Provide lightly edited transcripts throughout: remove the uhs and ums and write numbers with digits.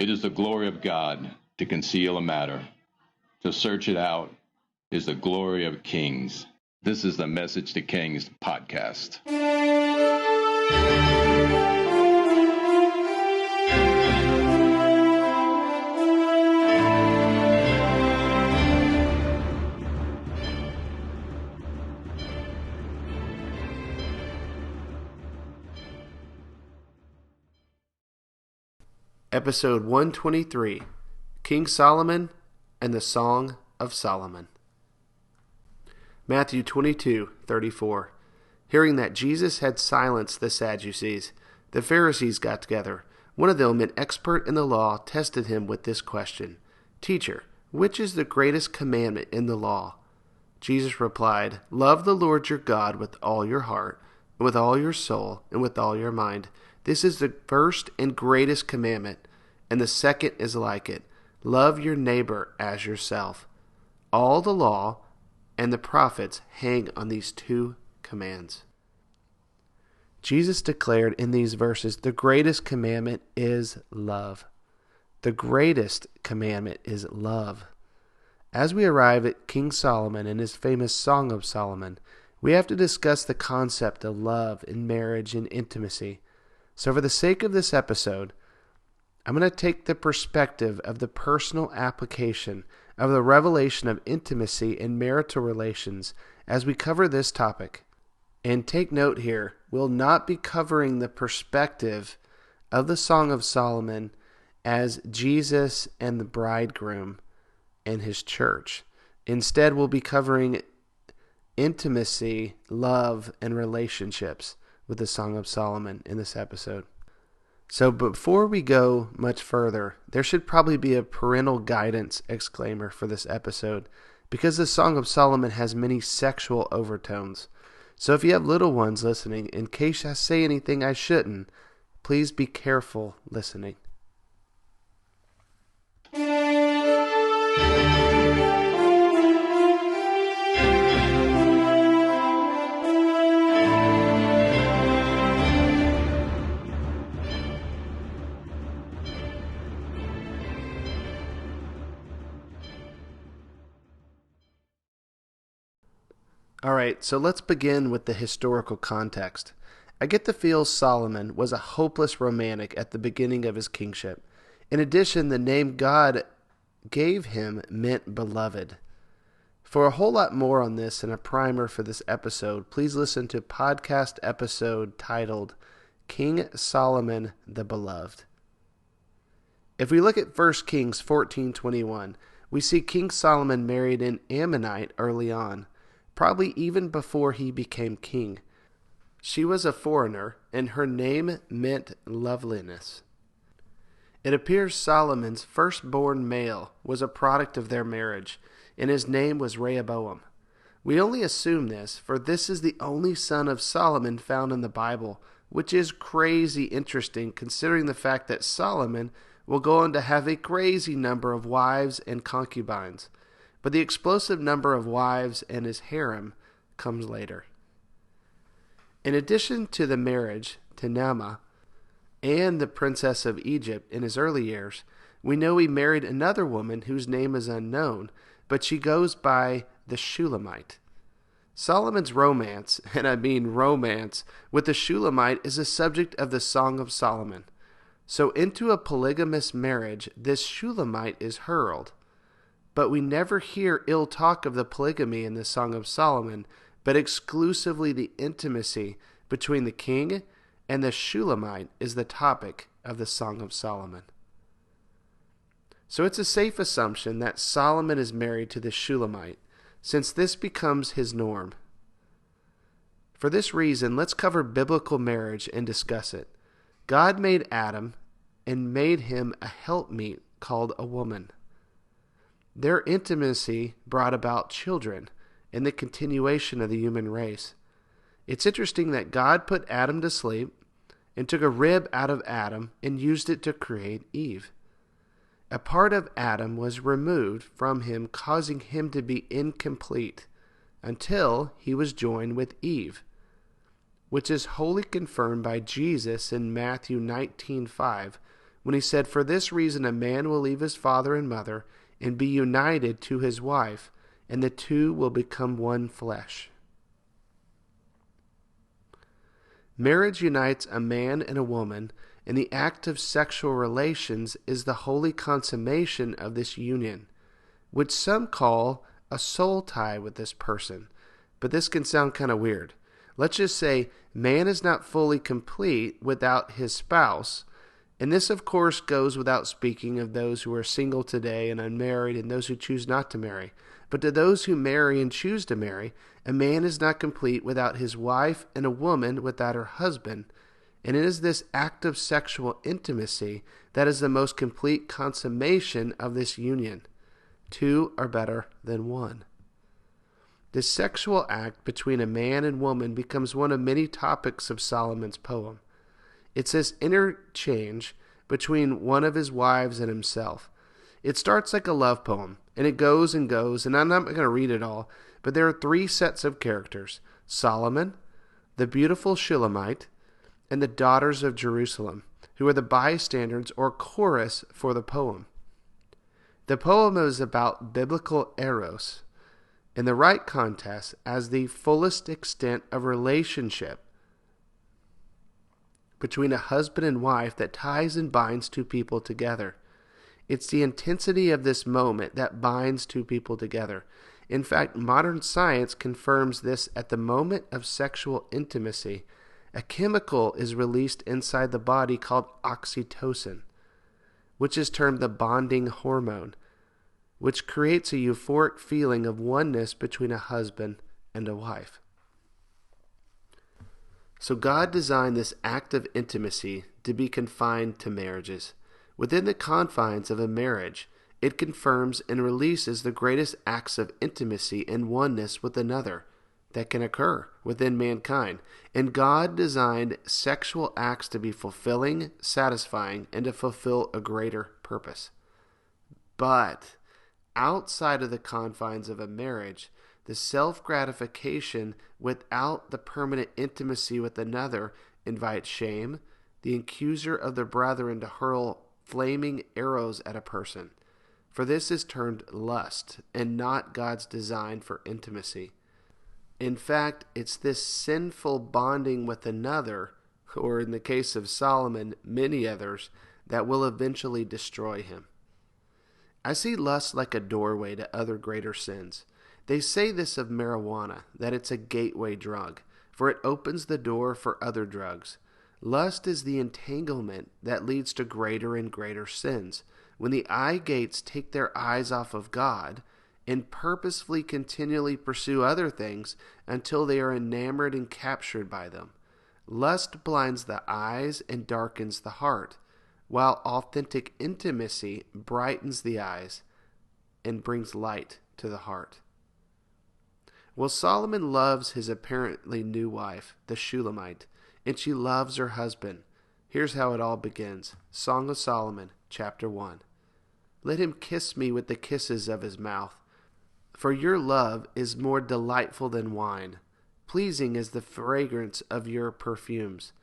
It is the glory of God to conceal a matter. To search it out is the glory of kings. This is the Message to Kings podcast. Episode 123, King Solomon and the Song of Solomon. Matthew 22:34. Hearing that Jesus had silenced the Sadducees, the Pharisees got together. One of them, an expert in the law, tested him with this question: Teacher, which is the greatest commandment in the law? Jesus replied, Love the Lord your God with all your heart, and with all your soul, and with all your mind. This is the first and greatest commandment, and the second is like it. Love your neighbor as yourself. All the law and the prophets hang on these two commands. Jesus declared in these verses, the greatest commandment is love. The greatest commandment is love. As we arrive at King Solomon and his famous Song of Solomon, we have to discuss the concept of love in marriage and intimacy. So for the sake of this episode, I'm going to take the perspective of the personal application of the revelation of intimacy in marital relations as we cover this topic. And take note here, we'll not be covering the perspective of the Song of Solomon as Jesus and the bridegroom and his church. Instead, we'll be covering intimacy, love, and relationships with the Song of Solomon in this episode. So before we go much further, there should probably be a parental guidance exclaimer for this episode because the Song of Solomon has many sexual overtones. So if you have little ones listening, in case I say anything I shouldn't, please be careful listening. All right, so let's begin with the historical context. I get the feel Solomon was a hopeless romantic at the beginning of his kingship. In addition, the name God gave him meant beloved. For a whole lot more on this and a primer for this episode, please listen to podcast episode titled King Solomon the Beloved. If we look at 1 Kings 14:21, we see King Solomon married an Ammonite early on, probably even before he became king. She was a foreigner, and her name meant loveliness. It appears Solomon's firstborn male was a product of their marriage, and his name was Rehoboam. We only assume this, for this is the only son of Solomon found in the Bible, which is crazy interesting considering the fact that Solomon will go on to have a crazy number of wives and concubines. But the explosive number of wives and his harem comes later. In addition to the marriage to Naamah and the princess of Egypt in his early years, we know he married another woman whose name is unknown, but she goes by the Shulamite. Solomon's romance, and I mean romance, with the Shulamite is a subject of the Song of Solomon. So into a polygamous marriage, this Shulamite is hurled. But we never hear ill talk of the polygamy in the Song of Solomon, but exclusively the intimacy between the king and the Shulamite is the topic of the Song of Solomon. So it's a safe assumption that Solomon is married to the Shulamite, since this becomes his norm. For this reason, let's cover biblical marriage and discuss it. God made Adam and made him a helpmeet called a woman. Their intimacy brought about children and the continuation of the human race. It's interesting that God put Adam to sleep and took a rib out of Adam and used it to create Eve. A part of Adam was removed from him, causing him to be incomplete until he was joined with Eve, which is wholly confirmed by Jesus in Matthew 19:5, when he said, "For this reason a man will leave his father and mother and be united to his wife, and the two will become one flesh." Marriage unites a man and a woman, and the act of sexual relations is the holy consummation of this union, which some call a soul tie with this person. But this can sound kind of weird. Let's just say man is not fully complete without his spouse. And this, of course, goes without speaking of those who are single today and unmarried and those who choose not to marry. But to those who marry and choose to marry, a man is not complete without his wife and a woman without her husband. And it is this act of sexual intimacy that is the most complete consummation of this union. Two are better than one. This sexual act between a man and woman becomes one of many topics of Solomon's poem. It's this interchange between one of his wives and himself. It starts like a love poem, and it goes and goes, and I'm not going to read it all, but there are three sets of characters: Solomon, the beautiful Shulamite, and the daughters of Jerusalem, who are the bystanders or chorus for the poem. The poem is about biblical eros, in the right context, as the fullest extent of relationship between a husband and wife that ties and binds two people together. It's the intensity of this moment that binds two people together. In fact, modern science confirms this. At the moment of sexual intimacy, a chemical is released inside the body called oxytocin, which is termed the bonding hormone, which creates a euphoric feeling of oneness between a husband and a wife. So God designed this act of intimacy to be confined to marriages. Within the confines of a marriage, it confirms and releases the greatest acts of intimacy and oneness with another that can occur within mankind. And God designed sexual acts to be fulfilling, satisfying, and to fulfill a greater purpose. But outside of the confines of a marriage, the self-gratification without the permanent intimacy with another invites shame, the accuser of the brethren, to hurl flaming arrows at a person. For this is termed lust and not God's design for intimacy. In fact, it's this sinful bonding with another, or in the case of Solomon, many others, that will eventually destroy him. I see lust like a doorway to other greater sins. They say this of marijuana, that it's a gateway drug, for it opens the door for other drugs. Lust is the entanglement that leads to greater and greater sins. When the eye gates take their eyes off of God and purposefully continually pursue other things until they are enamored and captured by them. Lust blinds the eyes and darkens the heart, while authentic intimacy brightens the eyes and brings light to the heart. Well, Solomon loves his apparently new wife, the Shulamite, and she loves her husband. Here's how it all begins. Song of Solomon, chapter 1. Let him kiss me with the kisses of his mouth, for your love is more delightful than wine. Pleasing is the fragrance of your perfumes.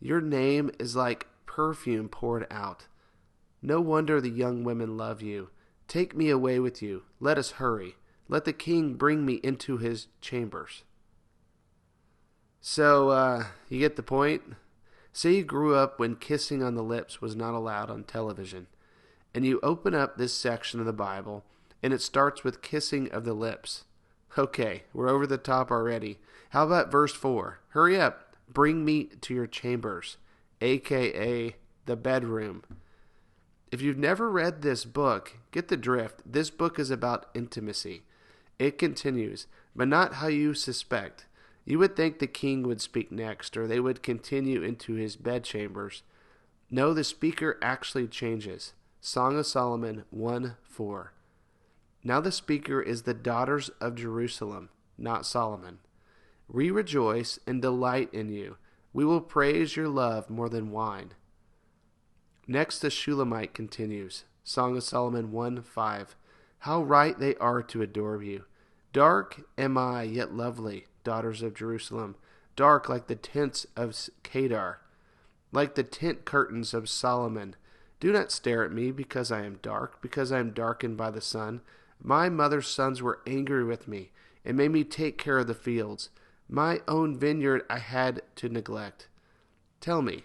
Your name is like perfume poured out. No wonder the young women love you. Take me away with you. Let us hurry. Let the king bring me into his chambers. So, you get the point? Say you grew up when kissing on the lips was not allowed on television, and you open up this section of the Bible, and it starts with kissing of the lips. Okay, we're over the top already. How about verse 4? Hurry up, bring me to your chambers, aka the bedroom. If you've never read this book, get the drift. This book is about intimacy. It continues, but not how you suspect. You would think the king would speak next, or they would continue into his bedchambers. No, the speaker actually changes. Song of Solomon 1:4. Now the speaker is the daughters of Jerusalem, not Solomon. We rejoice and delight in you. We will praise your love more than wine. Next the Shulamite continues. Song of Solomon 1:5. How right they are to adore you. Dark am I, yet lovely, daughters of Jerusalem. Dark like the tents of Kedar, like the tent curtains of Solomon. Do not stare at me because I am dark, because I am darkened by the sun. My mother's sons were angry with me and made me take care of the fields. My own vineyard I had to neglect. Tell me,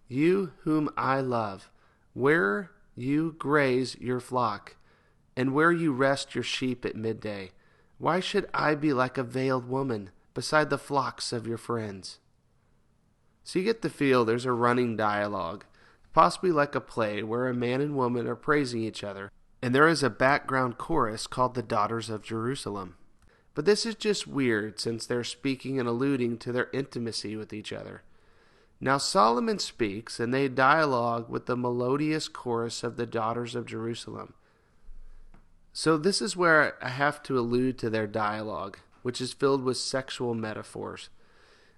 you whom I love, where you graze your flock, and where you rest your sheep at midday. Why should I be like a veiled woman beside the flocks of your friends? So you get the feel there's a running dialogue, possibly like a play where a man and woman are praising each other, and there is a background chorus called the Daughters of Jerusalem. But this is just weird since they're speaking and alluding to their intimacy with each other. Now Solomon speaks, and they dialogue with the melodious chorus of the Daughters of Jerusalem. So this is where I have to allude to their dialogue, which is filled with sexual metaphors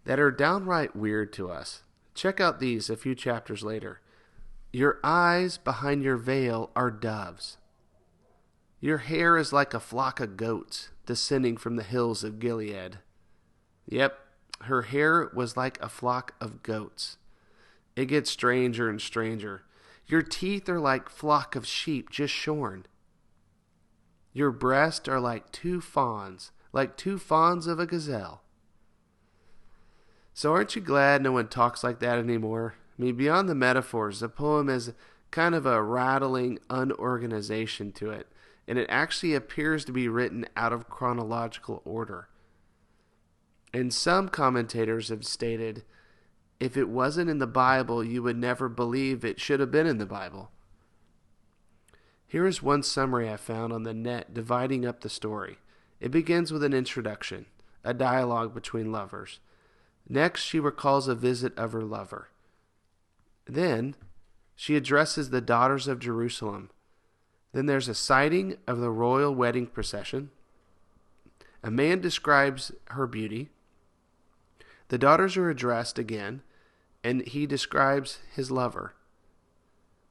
that are downright weird to us. Check out these a few chapters later. Your eyes behind your veil are doves. Your hair is like a flock of goats descending from the hills of Gilead. Yep, her hair was like a flock of goats. It gets stranger and stranger. Your teeth are like flock of sheep just shorn. Your breasts are like two fawns of a gazelle. So aren't you glad no one talks like that anymore? I mean, beyond the metaphors, the poem has kind of a rattling unorganization to it, and it actually appears to be written out of chronological order. And some commentators have stated, if it wasn't in the Bible, you would never believe it should have been in the Bible. Here is one summary I found on the net dividing up the story. It begins with an introduction, a dialogue between lovers. Next, she recalls a visit of her lover. Then, she addresses the Daughters of Jerusalem. Then there's a sighting of the royal wedding procession. A man describes her beauty. The daughters are addressed again, and he describes his lover,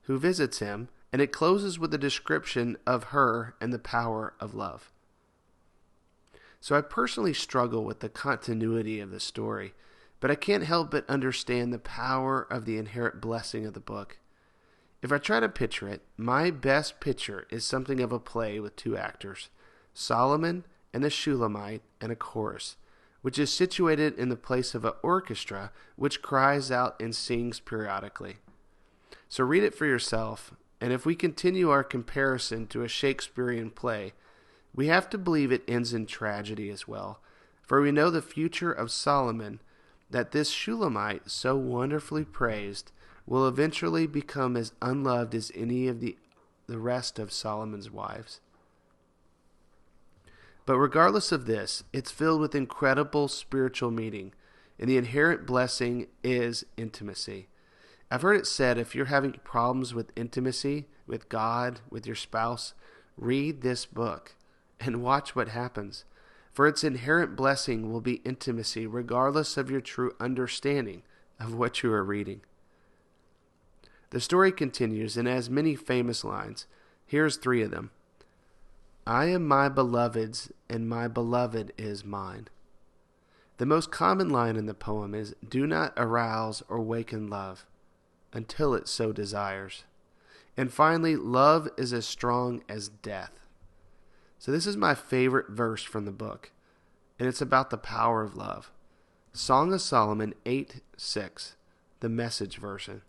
who visits him, and it closes with a description of her and the power of love. So I personally struggle with the continuity of the story, but I can't help but understand the power of the inherent blessing of the book. If I try to picture it, my best picture is something of a play with two actors, Solomon and the Shulamite and a chorus, which is situated in the place of an orchestra which cries out and sings periodically. So read it for yourself, and if we continue our comparison to a Shakespearean play, we have to believe it ends in tragedy as well, for we know the future of Solomon, that this Shulamite, so wonderfully praised, will eventually become as unloved as any of the rest of Solomon's wives. But regardless of this, it's filled with incredible spiritual meaning, and the inherent blessing is intimacy. I've heard it said if you're having problems with intimacy, with God, with your spouse, read this book and watch what happens. For its inherent blessing will be intimacy, regardless of your true understanding of what you are reading. The story continues and has many famous lines. Here's 3 of them. I am my beloved's, and my beloved is mine. The most common line in the poem is, do not arouse or waken love until it so desires. And finally, love is as strong as death. So this is my favorite verse from the book, and it's about the power of love. Song of Solomon 8:6, the Message version.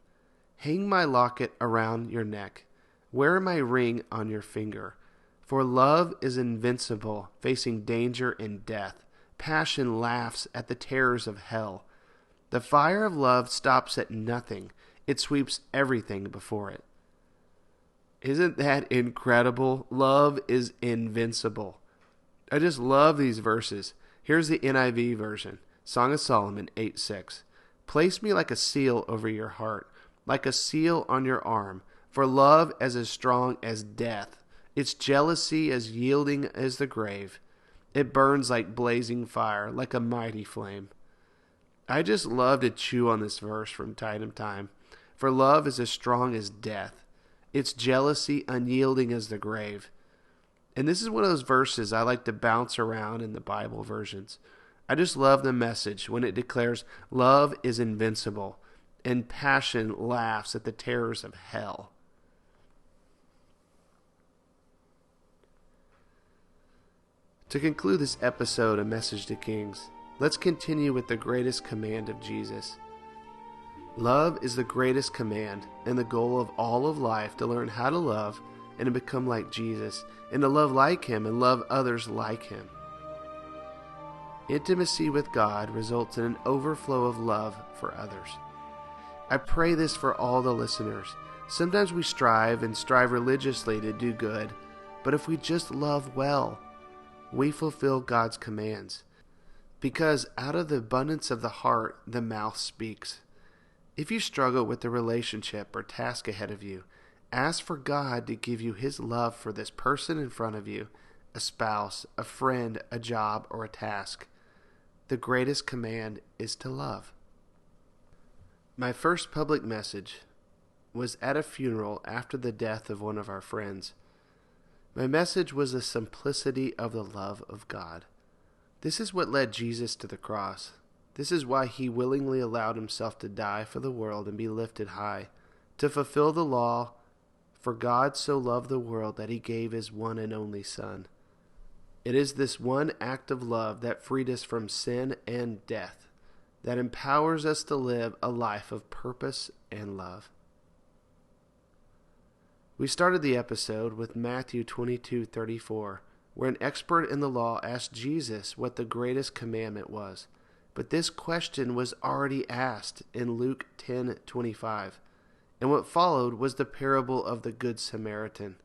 Hang my locket around your neck, wear my ring on your finger. For love is invincible, facing danger and death. Passion laughs at the terrors of hell. The fire of love stops at nothing. It sweeps everything before it. Isn't that incredible? Love is invincible. I just love these verses. Here's the NIV version. Song of Solomon 8:6. Place me like a seal over your heart, like a seal on your arm. For love is as strong as death. Its jealousy as yielding as the grave. It burns like blazing fire, like a mighty flame. I just love to chew on this verse from time to time. For love is as strong as death. Its jealousy unyielding as the grave. And this is one of those verses I like to bounce around in the Bible versions. I just love the message when it declares love is invincible. and passion laughs at the terrors of hell. To conclude this episode of Message to Kings, let's continue with the greatest command of Jesus. Love is the greatest command and the goal of all of life, to learn how to love and to become like Jesus, and to love like Him and love others like Him. Intimacy with God results in an overflow of love for others. I pray this for all the listeners. Sometimes we strive religiously to do good, but if we just love well, we fulfill God's commands. Because out of the abundance of the heart, the mouth speaks. If you struggle with the relationship or task ahead of you, ask for God to give you His love for this person in front of you, a spouse, a friend, a job, or a task. The greatest command is to love. My first public message was at a funeral after the death of one of our friends. My message was the simplicity of the love of God. This is what led Jesus to the cross. This is why He willingly allowed Himself to die for the world and be lifted high, to fulfill the law. For God so loved the world that He gave His one and only Son. It is this one act of love that freed us from sin and death, that empowers us to live a life of purpose and love. We started the episode with Matthew 22:34, where an expert in the law asked Jesus what the greatest commandment was. But this question was already asked in Luke 10:25, and what followed was the parable of the Good Samaritan.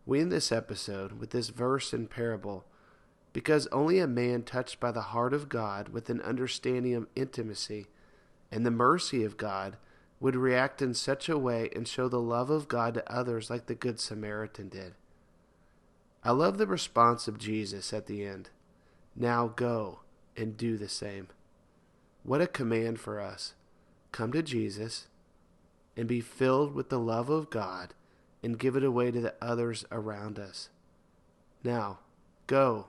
We end this episode with this verse and parable because only a man touched by the heart of God with an understanding of intimacy and the mercy of God would react in such a way and show the love of God to others like the Good Samaritan did. I love the response of Jesus at the end. Now go and do the same. What a command for us. Come to Jesus and be filled with the love of God and give it away to the others around us. Now, go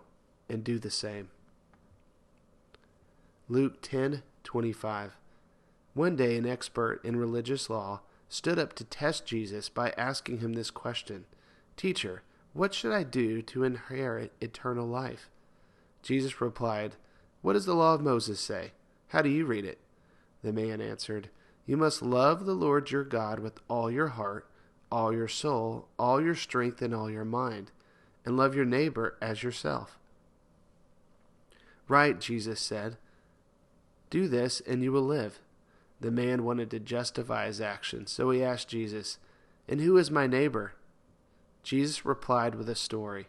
and do the same. Luke 10:25. One day an expert in religious law stood up to test Jesus by asking Him this question, "Teacher, what should I do to inherit eternal life?" Jesus replied, "What does the law of Moses say? How do you read it?" The man answered, "You must love the Lord your God with all your heart, all your soul, all your strength, and all your mind, and love your neighbor as yourself." "Right," Jesus said. "Do this and you will live." The man wanted to justify his actions, so he asked Jesus, "And who is my neighbor?" Jesus replied with a story.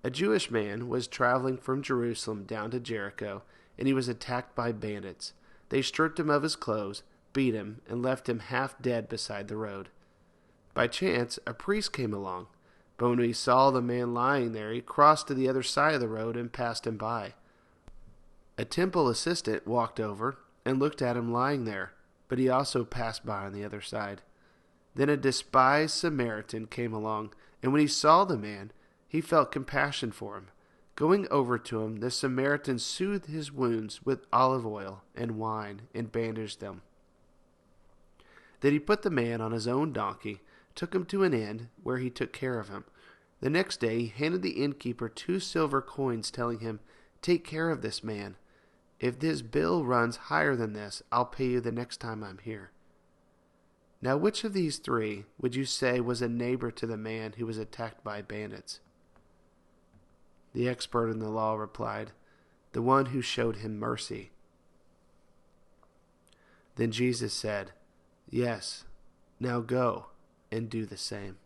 A Jewish man was traveling from Jerusalem down to Jericho, and he was attacked by bandits. They stripped him of his clothes, beat him, and left him half dead beside the road. By chance, a priest came along, but when he saw the man lying there, he crossed to the other side of the road and passed him by. A temple assistant walked over and looked at him lying there, but he also passed by on the other side. Then a despised Samaritan came along, and when he saw the man, he felt compassion for him. Going over to him, the Samaritan soothed his wounds with olive oil and wine and bandaged them. Then he put the man on his own donkey, took him to an inn where he took care of him. The next day he handed the innkeeper 2 silver coins, telling him, "Take care of this man. If this bill runs higher than this, I'll pay you the next time I'm here." Now, which of these 3 would you say was a neighbor to the man who was attacked by bandits? The expert in the law replied, "The one who showed him mercy." Then Jesus said, "Yes, now go and do the same."